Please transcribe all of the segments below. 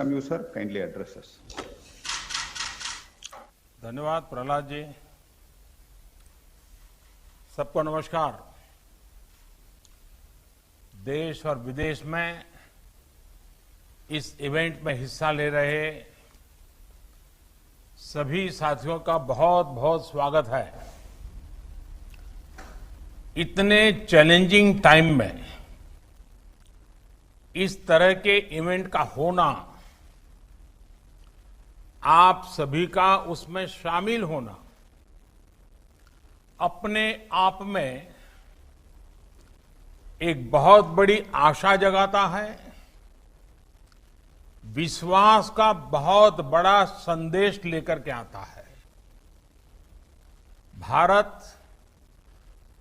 welcome you, sir. Kindly address us. धन्यवाद प्रहलाद जी। सबको नमस्कार। देश और विदेश में इस इवेंट में हिस्सा ले रहे सभी साथियों का बहुत बहुत स्वागत है। इतने चैलेंजिंग टाइम में इस तरह के इवेंट का होना, आप सभी का उसमें शामिल होना अपने आप में एक बहुत बड़ी आशा जगाता है, विश्वास का बहुत बड़ा संदेश लेकर के आता है। भारत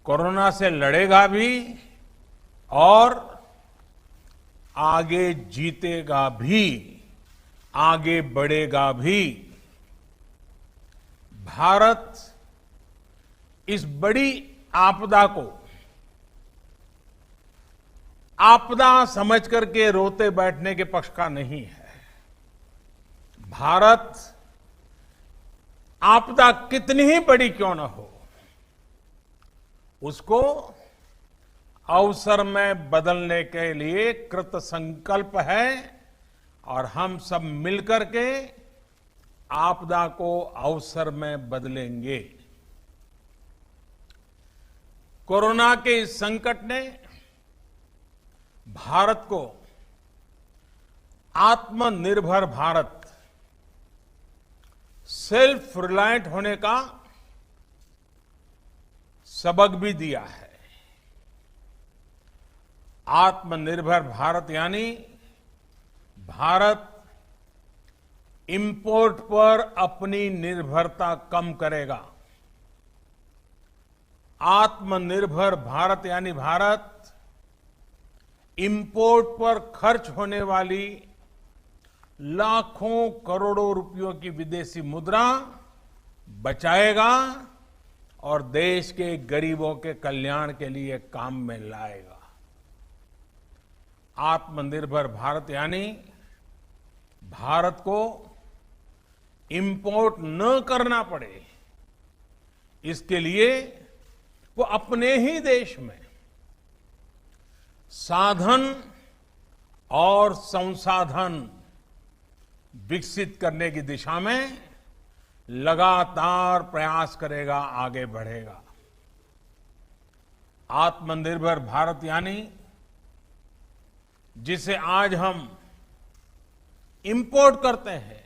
कोरोना से लड़ेगा भी और आगे जीतेगा भी, आगे बढ़ेगा भी। भारत इस बड़ी आपदा को आपदा समझ करके रोते बैठने के पक्ष का नहीं है। भारत आपदा कितनी ही बड़ी क्यों न हो, उसको अवसर में बदलने के लिए कृत संकल्प है और हम सब मिलकर के आपदा को अवसर में बदलेंगे। कोरोना के इस संकट ने भारत को आत्मनिर्भर भारत, सेल्फ रिलायंट होने का सबक भी दिया है। आत्मनिर्भर भारत यानी भारत इंपोर्ट पर अपनी निर्भरता कम करेगा। आत्मनिर्भर भारत यानी भारत इंपोर्ट पर खर्च होने वाली लाखों करोड़ों रुपयों की विदेशी मुद्रा बचाएगा और देश के गरीबों के कल्याण के लिए काम में लाएगा। आत्मनिर्भर भारत यानी भारत को इंपोर्ट न करना पड़े, इसके लिए वो अपने ही देश में साधन और संसाधन विकसित करने की दिशा में लगातार प्रयास करेगा, आगे बढ़ेगा। आत्मनिर्भर भारत यानी जिसे आज हम इंपोर्ट करते हैं,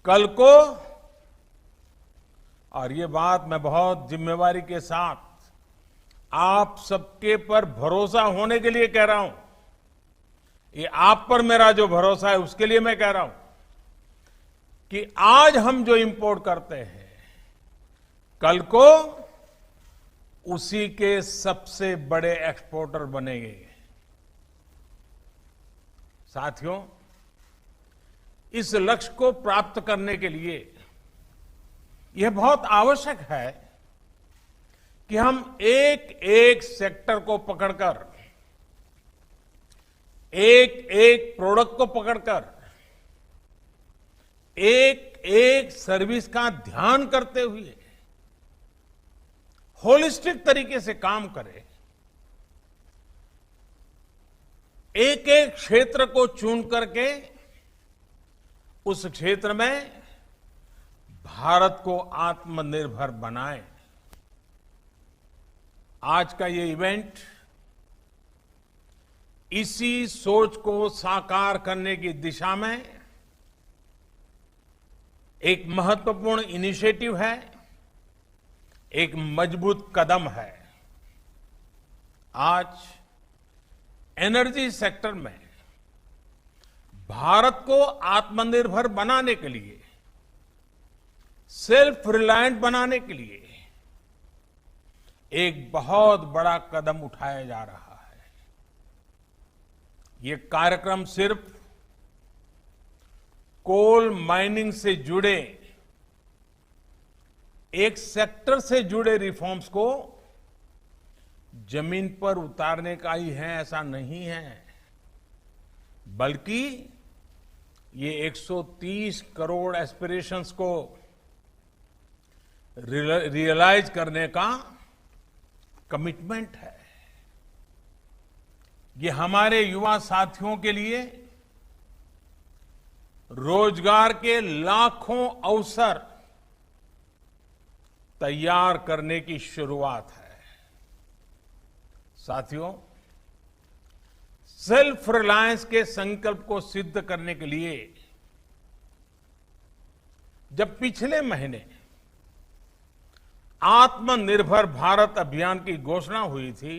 कल को, और ये बात मैं बहुत जिम्मेवारी के साथ आप सबके पर भरोसा होने के लिए कह रहा हूं, ये आप पर मेरा जो भरोसा है उसके लिए मैं कह रहा हूं कि आज हम जो इंपोर्ट करते हैं, कल को उसी के सबसे बड़े एक्सपोर्टर बनेंगे। साथियों, इस लक्ष्य को प्राप्त करने के लिए यह बहुत आवश्यक है कि हम एक एक सेक्टर को पकड़कर, एक एक प्रोडक्ट को पकड़कर, एक एक सर्विस का ध्यान करते हुए होलिस्टिक तरीके से काम करें। एक एक क्षेत्र को चुन करके उस क्षेत्र में भारत को आत्मनिर्भर बनाएं। आज का ये इवेंट इसी सोच को साकार करने की दिशा में एक महत्वपूर्ण इनिशिएटिव है, एक मजबूत कदम है। आज एनर्जी सेक्टर में भारत को आत्मनिर्भर बनाने के लिए, सेल्फ रिलायंट बनाने के लिए एक बहुत बड़ा कदम उठाया जा रहा है। ये कार्यक्रम सिर्फ कोल माइनिंग से जुड़े एक सेक्टर से जुड़े रिफॉर्म्स को जमीन पर उतारने का ही है, ऐसा नहीं है, बल्कि ये 130 करोड़ एस्पिरेशंस को रियलाइज करने का कमिटमेंट है। ये हमारे युवा साथियों के लिए रोजगार के लाखों अवसर तैयार करने की शुरुआत है। साथियों, सेल्फ रिलायंस के संकल्प को सिद्ध करने के लिए जब पिछले महीने आत्मनिर्भर भारत अभियान की घोषणा हुई थी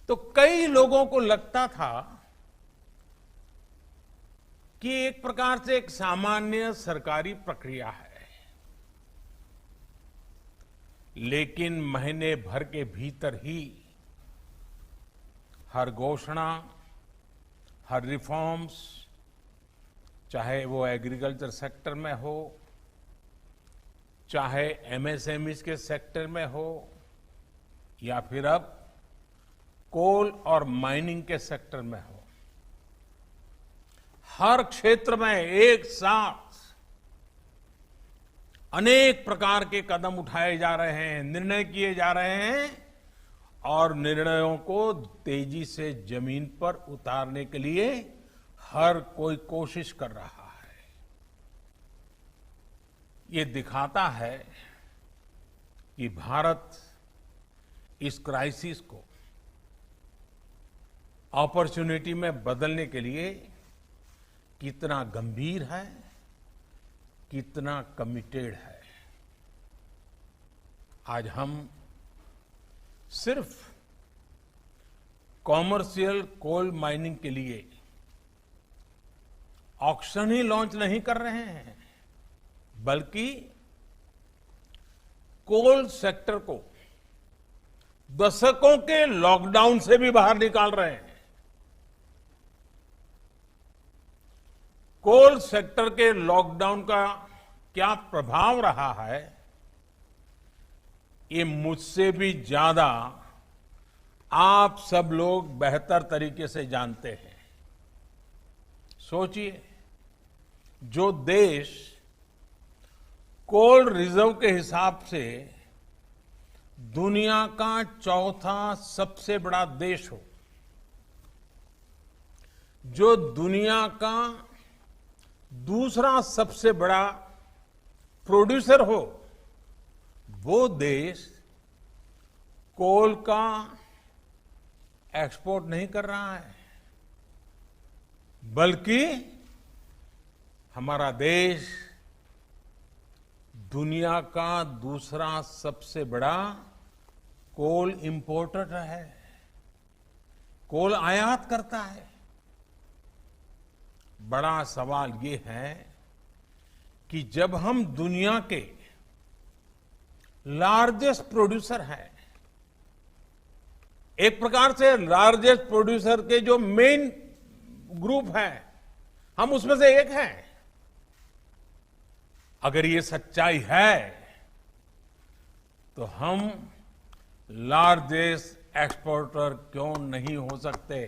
तो कई लोगों को लगता था कि एक प्रकार से एक सामान्य सरकारी प्रक्रिया है, लेकिन महीने भर के भीतर ही हर घोषणा, हर रिफॉर्म्स, चाहे वो एग्रीकल्चर सेक्टर में हो, चाहे एमएसएमईज के सेक्टर में हो, या फिर अब कोल और माइनिंग के सेक्टर में हो, हर क्षेत्र में एक साथ अनेक प्रकार के कदम उठाए जा रहे हैं, निर्णय किए जा रहे हैं और निर्णयों को तेजी से जमीन पर उतारने के लिए हर कोई कोशिश कर रहा है। ये दिखाता है कि भारत इस क्राइसिस को अपॉर्चुनिटी में बदलने के लिए कितना गंभीर है, कितना कमिटेड है। आज हम सिर्फ कॉमर्शियल कोल माइनिंग के लिए ऑक्शन ही लॉन्च नहीं कर रहे हैं, बल्कि कोल सेक्टर को दशकों के लॉकडाउन से भी बाहर निकाल रहे हैं। कोल सेक्टर के लॉकडाउन का क्या प्रभाव रहा है, ये मुझसे भी ज्यादा आप सब लोग बेहतर तरीके से जानते हैं। सोचिए, जो देश कोल रिजर्व के हिसाब से दुनिया का चौथा सबसे बड़ा देश हो, जो दुनिया का दूसरा सबसे बड़ा प्रोड्यूसर हो, वो देश कोल का एक्सपोर्ट नहीं कर रहा है, बल्कि हमारा देश दुनिया का दूसरा सबसे बड़ा कोल इंपोर्टर है, कोल आयात करता है। बड़ा सवाल ये है कि जब हम दुनिया के लार्जेस्ट प्रोड्यूसर हैं, एक प्रकार से लार्जेस्ट प्रोड्यूसर के जो मेन ग्रुप है, हम उसमें से एक हैं। अगर ये सच्चाई है तो हम लार्जेस्ट एक्सपोर्टर क्यों नहीं हो सकते?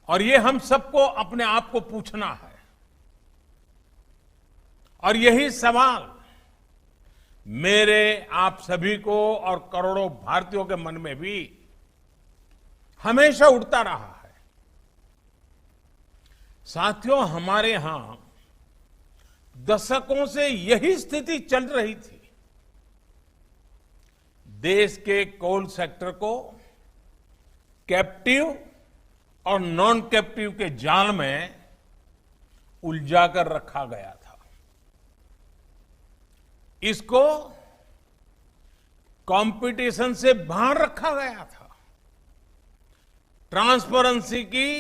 और ये हम सबको अपने आप को पूछना है। और यही सवाल मेरे आप सभी को और करोड़ों भारतीयों के मन में भी हमेशा उठता रहा है। साथियों, हमारे यहां दशकों से यही स्थिति चल रही थी। देश के कोल सेक्टर को कैप्टिव और नॉन कैप्टिव के जाल में उलझाकर रखा गया था। इसको कंपटीशन से बाहर रखा गया था। ट्रांसपेरेंसी की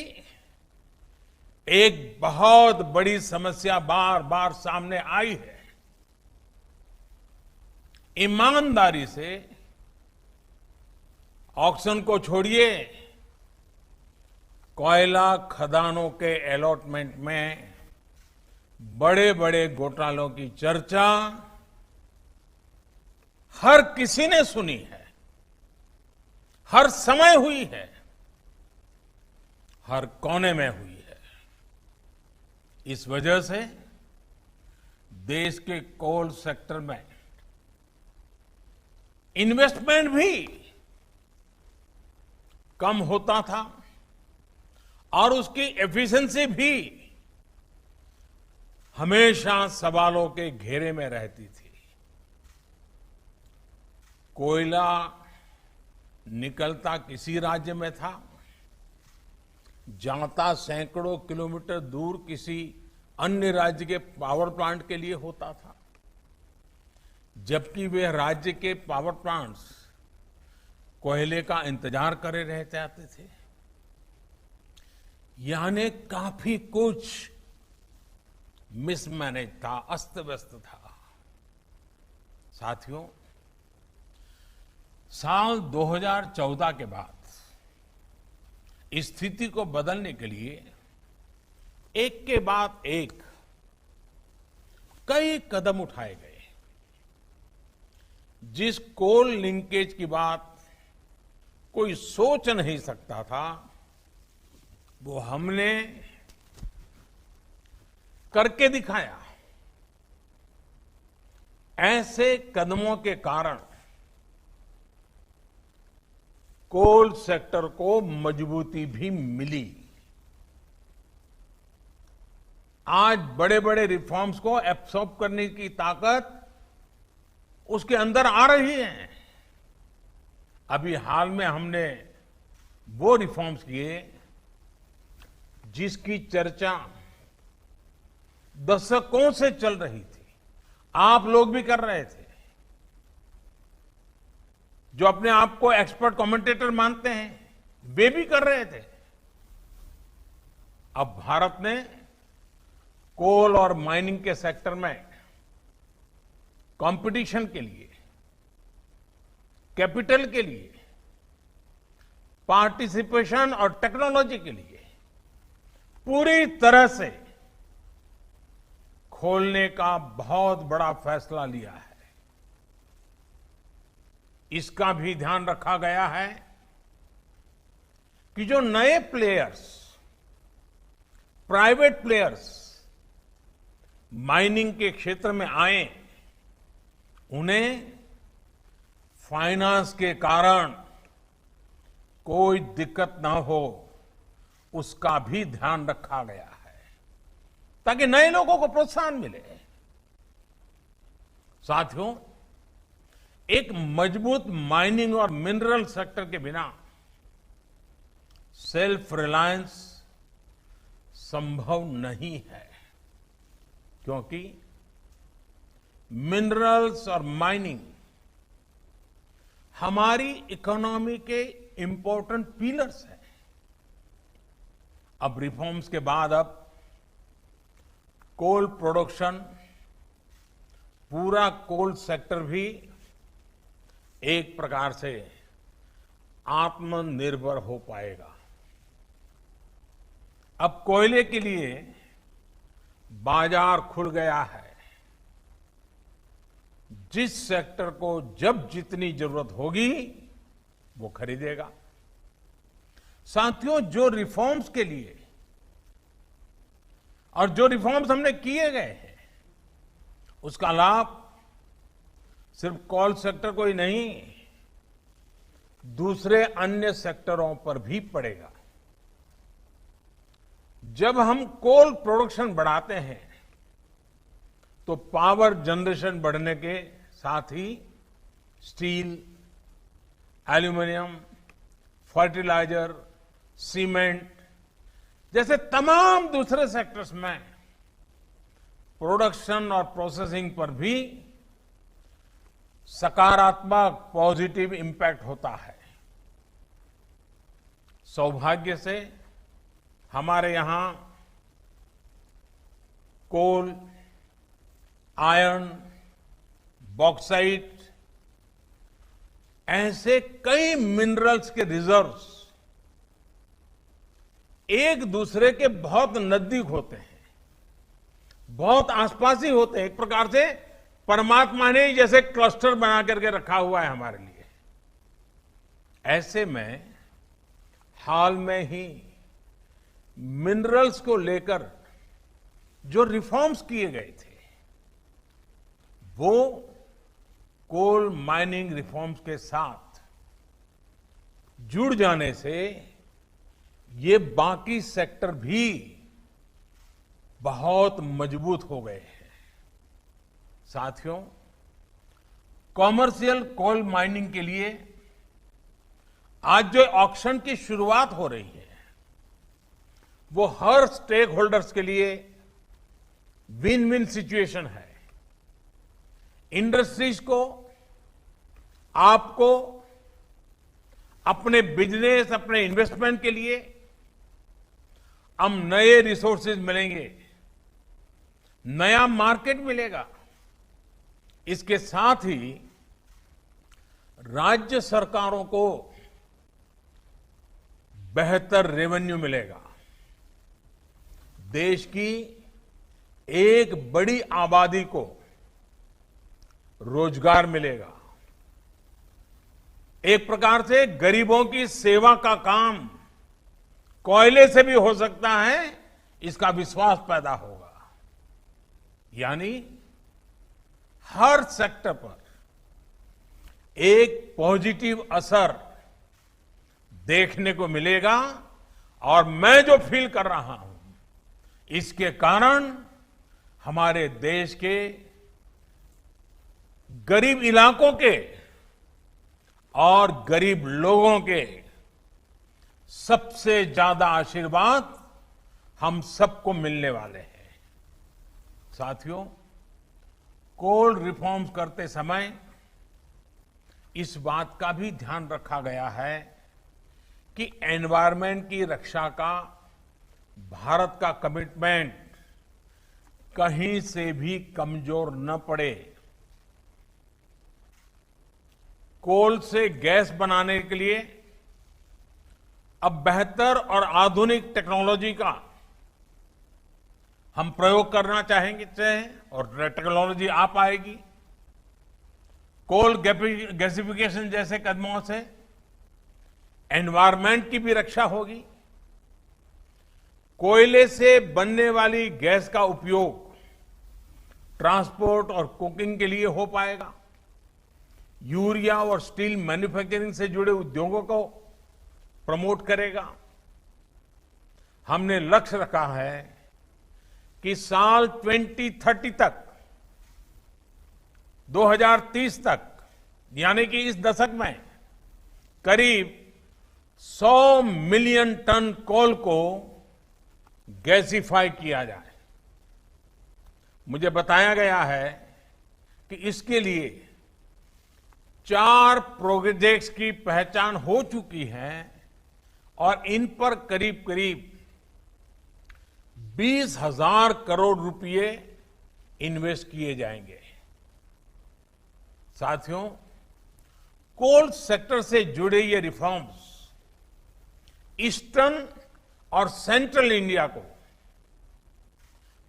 एक बहुत बड़ी समस्या बार बार सामने आई है। ईमानदारी से ऑक्शन को छोड़िए, कोयला खदानों के अलॉटमेंट में बड़े बड़े घोटालों की चर्चा हर किसी ने सुनी है, हर समय हुई है, हर कोने में हुई है। इस वजह से देश के कोल सेक्टर में इन्वेस्टमेंट भी कम होता था और उसकी एफिशिएंसी भी हमेशा सवालों के घेरे में रहती थी। कोयला निकलता किसी राज्य में था, जाता सैकड़ों किलोमीटर दूर किसी अन्य राज्य के पावर प्लांट के लिए होता था, जबकि वे राज्य के पावर प्लांट्स कोयले का इंतजार करे रह जाते थे। यानी काफी कुछ मिसमैनेज था, अस्त व्यस्त था। साथियों, साल 2014 के बाद इस स्थिति को बदलने के लिए एक के बाद एक कई कदम उठाए गए। जिस कोल लिंकेज की बात कोई सोच नहीं सकता था, वो हमने करके दिखाया। ऐसे कदमों के कारण कोल सेक्टर को मजबूती भी मिली। आज बड़े बड़े रिफॉर्म्स को एब्सॉर्ब करने की ताकत उसके अंदर आ रही है। अभी हाल में हमने वो रिफॉर्म्स किए जिसकी चर्चा दशकों से चल रही थी, आप लोग भी कर रहे थे, जो अपने आप को एक्सपर्ट कमेंटेटर मानते हैं वे भी कर रहे थे। अब भारत ने कोल और माइनिंग के सेक्टर में कंपटीशन के लिए, कैपिटल के लिए, पार्टिसिपेशन और टेक्नोलॉजी के लिए पूरी तरह से खोलने का बहुत बड़ा फैसला लिया है। इसका भी ध्यान रखा गया है कि जो नए प्लेयर्स, प्राइवेट प्लेयर्स माइनिंग के क्षेत्र में आए, उन्हें फाइनेंस के कारण कोई दिक्कत ना हो, उसका भी ध्यान रखा गया है ताकि नए लोगों को प्रोत्साहन मिले। साथियों, एक मजबूत माइनिंग और मिनरल सेक्टर के बिना सेल्फ रिलायंस संभव नहीं है, क्योंकि मिनरल्स और माइनिंग हमारी इकोनॉमी के इंपॉर्टेंट पिलर्स हैं। अब रिफॉर्म्स के बाद अब कोल प्रोडक्शन, पूरा कोल सेक्टर भी एक प्रकार से आत्मनिर्भर हो पाएगा। अब कोयले के लिए बाजार खुल गया है। जिस सेक्टर को जब जितनी जरूरत होगी वो खरीदेगा। साथियों, जो रिफॉर्म्स के लिए और जो रिफॉर्म्स हमने किए गए हैं, उसका लाभ सिर्फ कोल सेक्टर को ही नहीं, दूसरे अन्य सेक्टरों पर भी पड़ेगा। जब हम कोल प्रोडक्शन बढ़ाते हैं तो पावर जनरेशन बढ़ने के साथ ही स्टील, एल्यूमिनियम, फर्टिलाइजर, सीमेंट जैसे तमाम दूसरे सेक्टर्स में प्रोडक्शन और प्रोसेसिंग पर भी सकारात्मक पॉजिटिव इंपैक्ट होता है। सौभाग्य से हमारे यहां कोल, आयरन, बॉक्साइट ऐसे कई मिनरल्स के रिजर्व्स एक दूसरे के बहुत नजदीक होते हैं, बहुत आसपास ही होते हैं। एक प्रकार से परमात्मा ने जैसे क्लस्टर बना करके रखा हुआ है हमारे लिए। ऐसे में हाल में ही मिनरल्स को लेकर जो रिफॉर्म्स किए गए थे वो कोल माइनिंग रिफॉर्म्स के साथ जुड़ जाने से ये बाकी सेक्टर भी बहुत मजबूत हो गए हैं। साथियों, कॉमर्शियल कोल माइनिंग के लिए आज जो ऑक्शन की शुरुआत हो रही है वो हर स्टेक होल्डर्स के लिए विन विन सिचुएशन है। इंडस्ट्रीज को, आपको, अपने बिजनेस, अपने इन्वेस्टमेंट के लिए हम नए रिसोर्सेज मिलेंगे, नया मार्केट मिलेगा। इसके साथ ही राज्य सरकारों को बेहतर रेवेन्यू मिलेगा। देश की एक बड़ी आबादी को रोजगार मिलेगा। एक प्रकार से गरीबों की सेवा का काम कोयले से भी हो सकता है, इसका विश्वास पैदा होगा। यानी हर सेक्टर पर एक पॉजिटिव असर देखने को मिलेगा और मैं जो फील कर रहा हूं इसके कारण हमारे देश के गरीब इलाकों के और गरीब लोगों के सबसे ज्यादा आशीर्वाद हम सबको मिलने वाले हैं। साथियों, कोल रिफॉर्म्स करते समय इस बात का भी ध्यान रखा गया है कि एनवायरनमेंट की रक्षा का भारत का कमिटमेंट कहीं से भी कमजोर न पड़े। कोल से गैस बनाने के लिए अब बेहतर और आधुनिक टेक्नोलॉजी का हम प्रयोग करना चाहेंगे और टेक्नोलॉजी आ पाएगी। कोल गैसिफिकेशन जैसे कदमों से एनवायरनमेंट की भी रक्षा होगी। कोयले से बनने वाली गैस का उपयोग ट्रांसपोर्ट और कुकिंग के लिए हो पाएगा। यूरिया और स्टील मैन्युफैक्चरिंग से जुड़े उद्योगों को प्रमोट करेगा। हमने लक्ष्य रखा है कि साल 2030 तक, 2030 तक, यानी कि इस दशक में करीब 100 मिलियन टन कोल को गैसिफाई किया जाए। मुझे बताया गया है कि इसके लिए 4 प्रोजेक्ट्स की पहचान हो चुकी है और इन पर करीब करीब 20,000 करोड़ रुपए इन्वेस्ट किए जाएंगे। साथियों, कोल सेक्टर से जुड़े ये रिफॉर्म्स ईस्टर्न और सेंट्रल इंडिया को,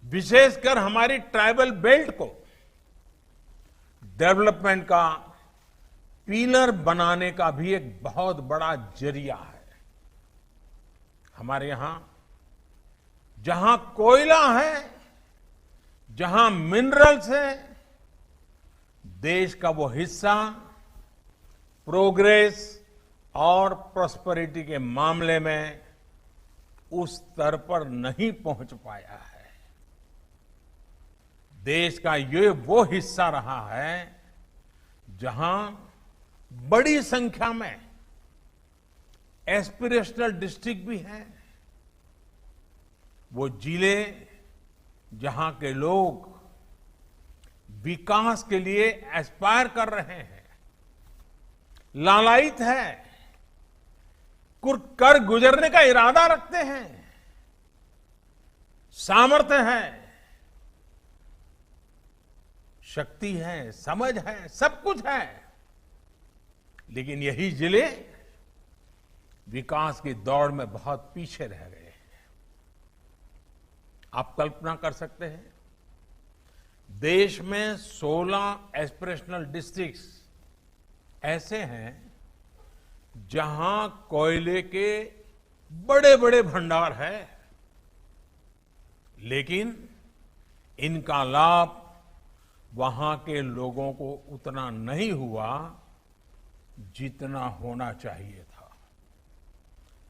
विशेषकर हमारी ट्राइबल बेल्ट को डेवलपमेंट का पिलर बनाने का भी एक बहुत बड़ा जरिया है। हमारे यहां जहां कोयला है, जहां मिनरल्स है, देश का वो हिस्सा प्रोग्रेस और प्रॉस्पेरिटी के मामले में उस स्तर पर नहीं पहुंच पाया है। देश का ये वो हिस्सा रहा है जहां बड़ी संख्या में एस्पिरेशनल डिस्ट्रिक्ट भी हैं। वो जिले जहां के लोग विकास के लिए एस्पायर कर रहे हैं, लालायित है, कर गुजरने का इरादा रखते हैं, सामर्थ्य है, शक्ति है, समझ है, सब कुछ है, लेकिन यही जिले विकास की दौड़ में बहुत पीछे रह गए हैं। आप कल्पना कर सकते हैं, देश में 16 एस्पिरेशनल डिस्ट्रिक्ट्स ऐसे हैं जहां कोयले के बड़े बड़े भंडार है, लेकिन इनका लाभ वहां के लोगों को उतना नहीं हुआ जितना होना चाहिए था।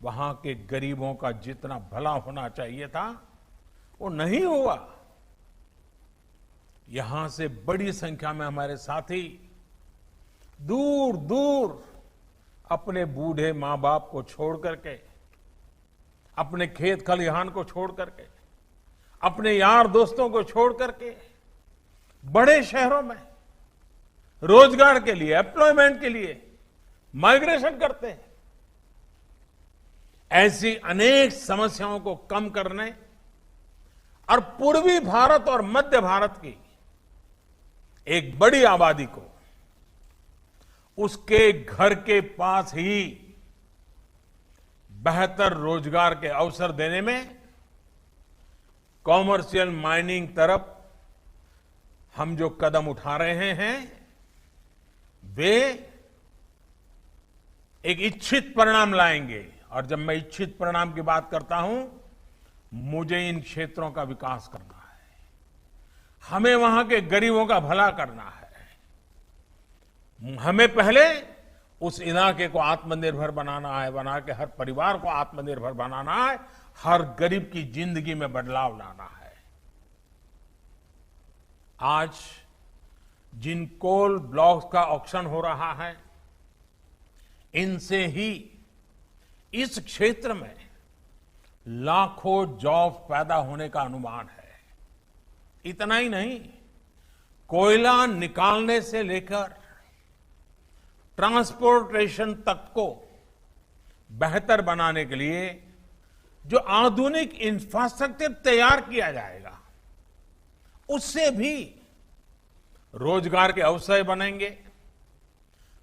वहां के गरीबों का जितना भला होना चाहिए था वो नहीं हुआ। यहां से बड़ी संख्या में हमारे साथी दूर दूर अपने बूढ़े मां बाप को छोड़ करके, अपने खेत खलिहान को छोड़ करके, अपने यार दोस्तों को छोड़ करके बड़े शहरों में रोजगार के लिए, एम्प्लॉयमेंट के लिए माइग्रेशन करते हैं। ऐसी अनेक समस्याओं को कम करने और पूर्वी भारत और मध्य भारत की एक बड़ी आबादी को उसके घर के पास ही बेहतर रोजगार के अवसर देने में कॉमर्शियल माइनिंग तरफ हम जो कदम उठा रहे हैं वे एक इच्छित परिणाम लाएंगे। और जब मैं इच्छित परिणाम की बात करता हूं, मुझे इन क्षेत्रों का विकास करना है, हमें वहां के गरीबों का भला करना है। हमें पहले उस इलाके को आत्मनिर्भर बनाना है, बना के हर परिवार को आत्मनिर्भर बनाना है, हर गरीब की जिंदगी में बदलाव लाना है। आज जिन कोल ब्लॉक्स का ऑक्शन हो रहा है, इनसे ही इस क्षेत्र में लाखों जॉब पैदा होने का अनुमान है। इतना ही नहीं, कोयला निकालने से लेकर ट्रांसपोर्टेशन तक को बेहतर बनाने के लिए जो आधुनिक इंफ्रास्ट्रक्चर तैयार किया जाएगा, उससे भी रोजगार के अवसर बनेंगे,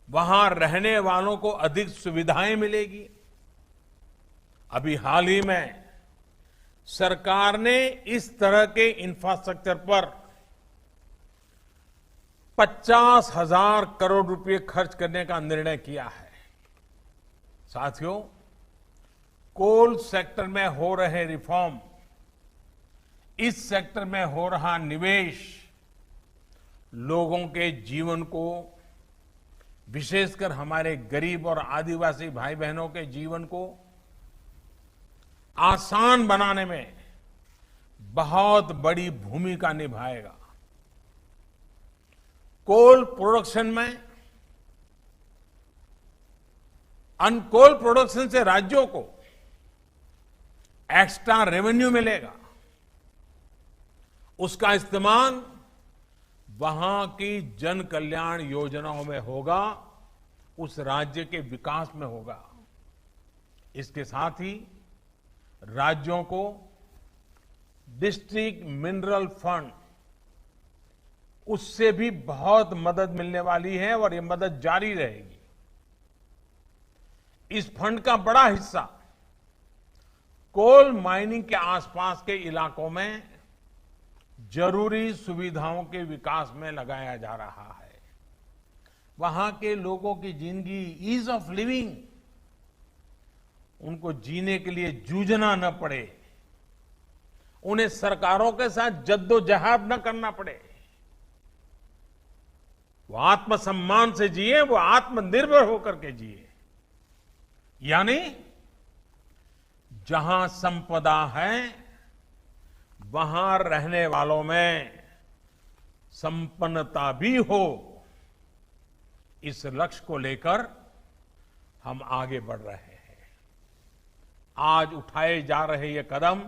वहां रहने वालों को अधिक सुविधाएं मिलेगी। अभी हाल ही में सरकार ने इस तरह के इंफ्रास्ट्रक्चर पर 50,000 करोड़ रुपए खर्च करने का निर्णय किया है। साथियों, कोल सेक्टर में हो रहे रिफॉर्म, इस सेक्टर में हो रहा निवेश लोगों के जीवन को, विशेषकर हमारे गरीब और आदिवासी भाई बहनों के जीवन को आसान बनाने में बहुत बड़ी भूमिका निभाएगा। कोल प्रोडक्शन में, अनकोल प्रोडक्शन से राज्यों को एक्स्ट्रा रेवेन्यू मिलेगा। उसका इस्तेमाल वहां की जन कल्याण योजनाओं में होगा, उस राज्य के विकास में होगा। इसके साथ ही राज्यों को डिस्ट्रिक्ट मिनरल फंड, उससे भी बहुत मदद मिलने वाली है और ये मदद जारी रहेगी। इस फंड का बड़ा हिस्सा कोल माइनिंग के आसपास के इलाकों में जरूरी सुविधाओं के विकास में लगाया जा रहा है। वहां के लोगों की जिंदगी, ईज ऑफ लिविंग, उनको जीने के लिए जूझना न पड़े, उन्हें सरकारों के साथ जद्दोजहद न करना पड़े, वो आत्मसम्मान से जिए, वो आत्मनिर्भर होकर के जिए। यानी जहां संपदा है वहां रहने वालों में संपन्नता भी हो। इस लक्ष्य को लेकर हम आगे बढ़ रहे हैं। आज उठाए जा रहे ये कदम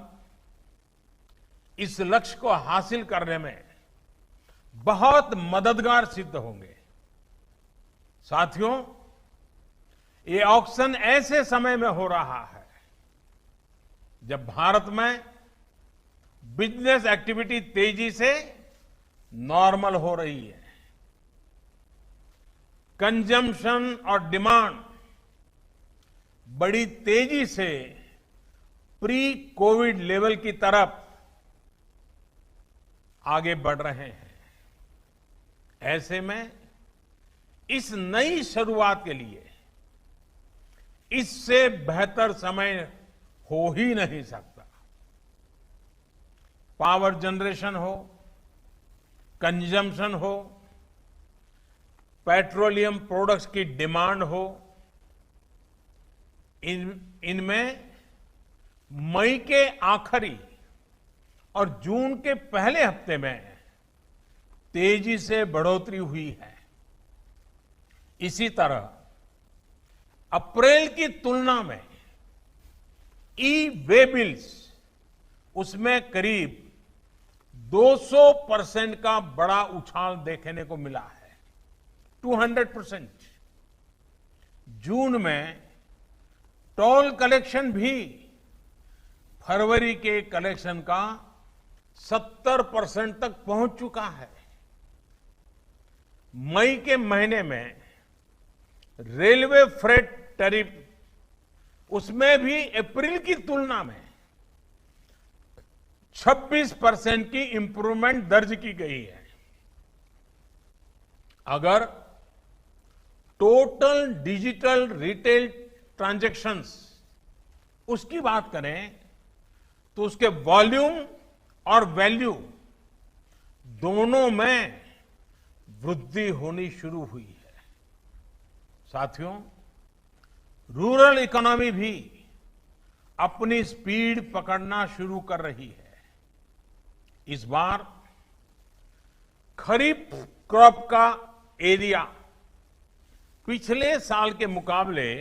इस लक्ष्य को हासिल करने में बहुत मददगार सिद्ध होंगे। साथियों, ये ऑक्शन ऐसे समय में हो रहा है जब भारत में बिजनेस एक्टिविटी तेजी से नॉर्मल हो रही है। कंजम्पशन और डिमांड बड़ी तेजी से प्री कोविड लेवल की तरफ आगे बढ़ रहे हैं। ऐसे में इस नई शुरुआत के लिए इससे बेहतर समय हो ही नहीं सकता। पावर जनरेशन हो, कंजम्पशन हो, पेट्रोलियम प्रोडक्ट्स की डिमांड हो, इनमें मई के आखिरी और जून के पहले हफ्ते में तेजी से बढ़ोतरी हुई है। इसी तरह अप्रैल की तुलना में ई वे बिल्स उसमें करीब 200% का बड़ा उछाल देखने को मिला है, 200%। जून में टोल कलेक्शन भी फरवरी के कलेक्शन का 70% तक पहुंच चुका है। मई के महीने में रेलवे फ्रेट टैरिफ उसमें भी अप्रैल की तुलना में 26% की इंप्रूवमेंट दर्ज की गई है। अगर टोटल डिजिटल रिटेल ट्रांजैक्शंस उसकी बात करें तो उसके वॉल्यूम और वैल्यू दोनों में वृद्धि होनी शुरू हुई है। साथियों, रूरल इकोनॉमी भी अपनी स्पीड पकड़ना शुरू कर रही है। इस बार खरीफ क्रॉप का एरिया पिछले साल के मुकाबले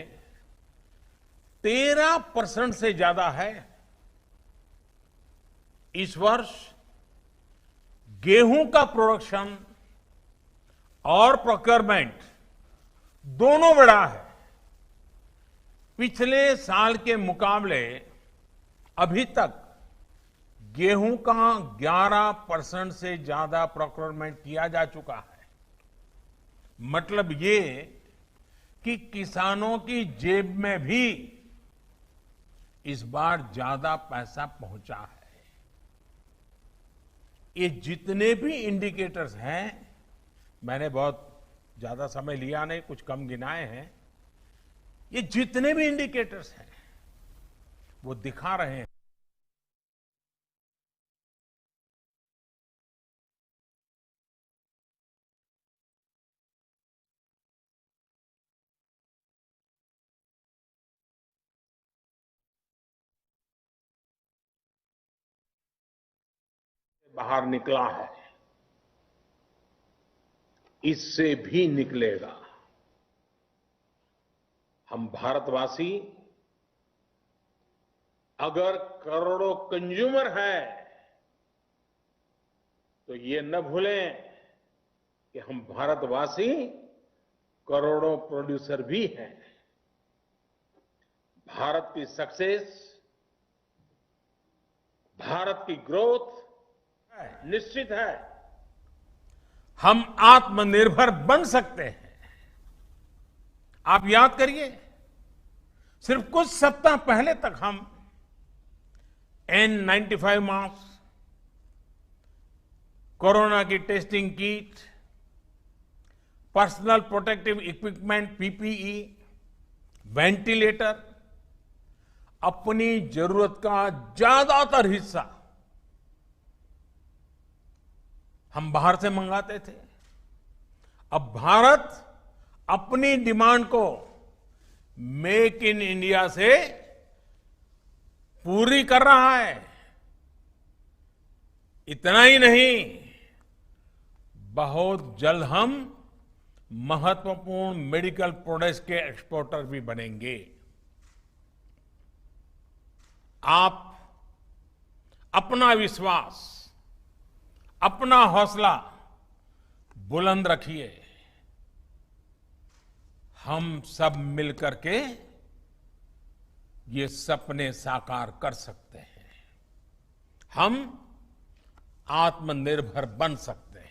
13% से ज्यादा है। इस वर्ष गेहूं का प्रोडक्शन और प्रोक्योरमेंट दोनों बढ़ा है। पिछले साल के मुकाबले अभी तक गेहूं का 11% से ज्यादा प्रोक्योरमेंट किया जा चुका है। मतलब ये कि किसानों की जेब में भी इस बार ज्यादा पैसा पहुंचा है। ये जितने भी इंडिकेटर्स हैं, मैंने बहुत ज्यादा समय लिया नहीं, कुछ कम गिनाए हैं। ये जितने भी इंडिकेटर्स हैं वो दिखा रहे हैं बाहर निकला है, इससे भी निकलेगा। हम भारतवासी अगर करोड़ों कंज्यूमर हैं तो ये न भूलें कि हम भारतवासी करोड़ों प्रोड्यूसर भी हैं। भारत की सक्सेस, भारत की ग्रोथ निश्चित है। हम आत्मनिर्भर बन सकते हैं। आप याद करिए, सिर्फ कुछ सप्ताह पहले तक हम N95 मास्क, कोरोना की testing kit, personal protective equipment PPE, ventilator, अपनी जरूरत का ज्यादातर हिस्सा हम बाहर से मंगाते थे। अब भारत अपनी डिमांड को मेक इन इंडिया से पूरी कर रहा है। इतना ही नहीं, बहुत जल्द हम महत्वपूर्ण मेडिकल प्रोडक्ट्स के एक्सपोर्टर भी बनेंगे। आप अपना विश्वास, अपना हौसला बुलंद रखिए। हम सब मिलकर के ये सपने साकार कर सकते हैं। हम आत्मनिर्भर बन सकते हैं।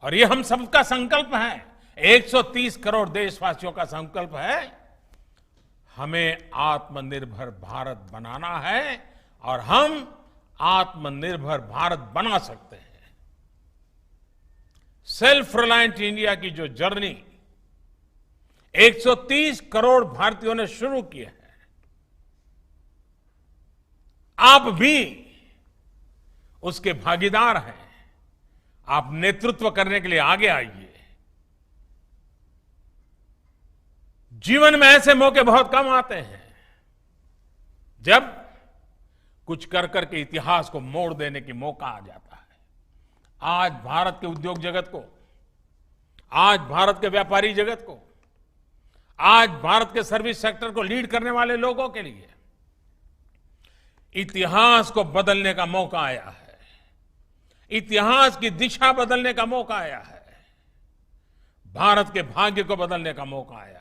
और ये हम सबका संकल्प है, 130 करोड़ देशवासियों का संकल्प है। हमें आत्मनिर्भर भारत बनाना है और हम आत्मनिर्भर भारत बना सकते हैं। सेल्फ रिलायंट इंडिया की जो जर्नी 130 करोड़ भारतीयों ने शुरू की है, आप भी उसके भागीदार हैं। आप नेतृत्व करने के लिए आगे आइए। जीवन में ऐसे मौके बहुत कम आते हैं जब कुछ कर करके इतिहास को मोड़ देने की मौका आ जाता है। आज भारत के उद्योग जगत को, आज भारत के व्यापारी जगत को, आज भारत के सर्विस सेक्टर को लीड करने वाले लोगों के लिए इतिहास को बदलने का मौका आया है। इतिहास की दिशा बदलने का मौका आया है। भारत के भाग्य को बदलने का मौका आया है।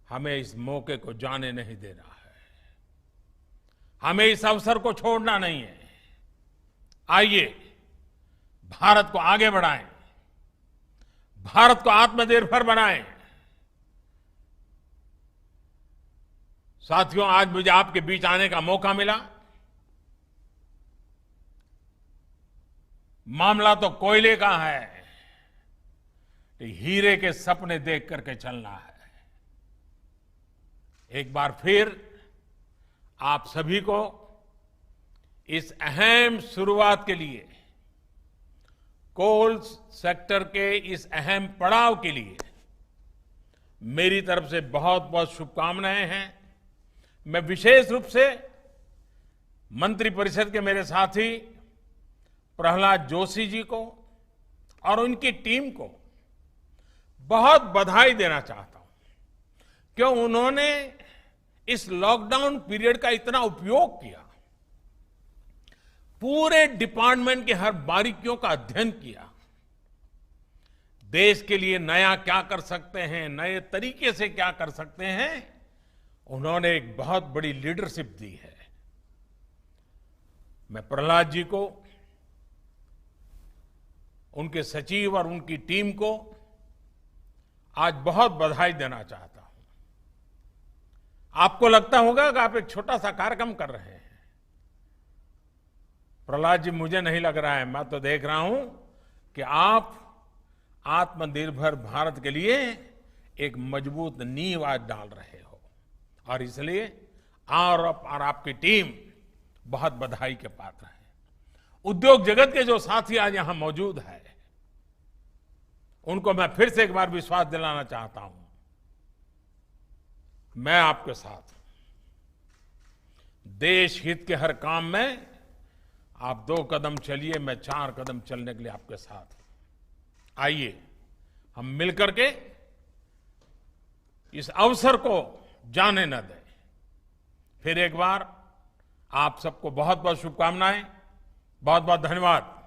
हमें इस मौके को जाने नहीं देना है। हमें इस अवसर को छोड़ना नहीं है। आइए भारत को आगे बढ़ाएं, भारत को आत्मनिर्भर बनाएं। साथियों, आज मुझे आपके बीच आने का मौका मिला। मामला तो कोयले का है, हीरे के सपने देख करके चलना है। एक बार फिर आप सभी को इस अहम शुरुआत के लिए, कोल सेक्टर के इस अहम पड़ाव के लिए मेरी तरफ से बहुत बहुत शुभकामनाएं हैं। मैं विशेष रूप से मंत्रिपरिषद के मेरे साथी प्रहलाद जोशी जी को और उनकी टीम को बहुत बधाई देना चाहता हूं, क्यों उन्होंने इस लॉकडाउन पीरियड का इतना उपयोग किया। पूरे डिपार्टमेंट के हर बारीकियों का अध्ययन किया। देश के लिए नया क्या कर सकते हैं, नए तरीके से क्या कर सकते हैं, उन्होंने एक बहुत बड़ी लीडरशिप दी है। मैं प्रहलाद जी को, उनके सचिव और उनकी टीम को आज बहुत बधाई देना चाहता हूं। आपको लगता होगा कि आप एक छोटा सा कार्यक्रम कर रहे हैं। प्रहलाद जी, मुझे नहीं लग रहा है, मैं तो देख रहा हूं कि आप आत्मनिर्भर भारत के लिए एक मजबूत नींव आज डाल रहे हो, और इसलिए और आपकी टीम बहुत बधाई के पात्र है। उद्योग जगत के जो साथी आज यहां मौजूद है, उनको मैं फिर से एक बार विश्वास दिलाना चाहता हूं, मैं आपके साथ हूं। देश हित के हर काम में आप 2 कदम चलिए, मैं 4 कदम चलने के लिए आपके साथ हूं। आइए हम मिलकर के इस अवसर को जाने न दें। फिर एक बार आप सबको बहुत बहुत शुभकामनाएं, बहुत बहुत धन्यवाद।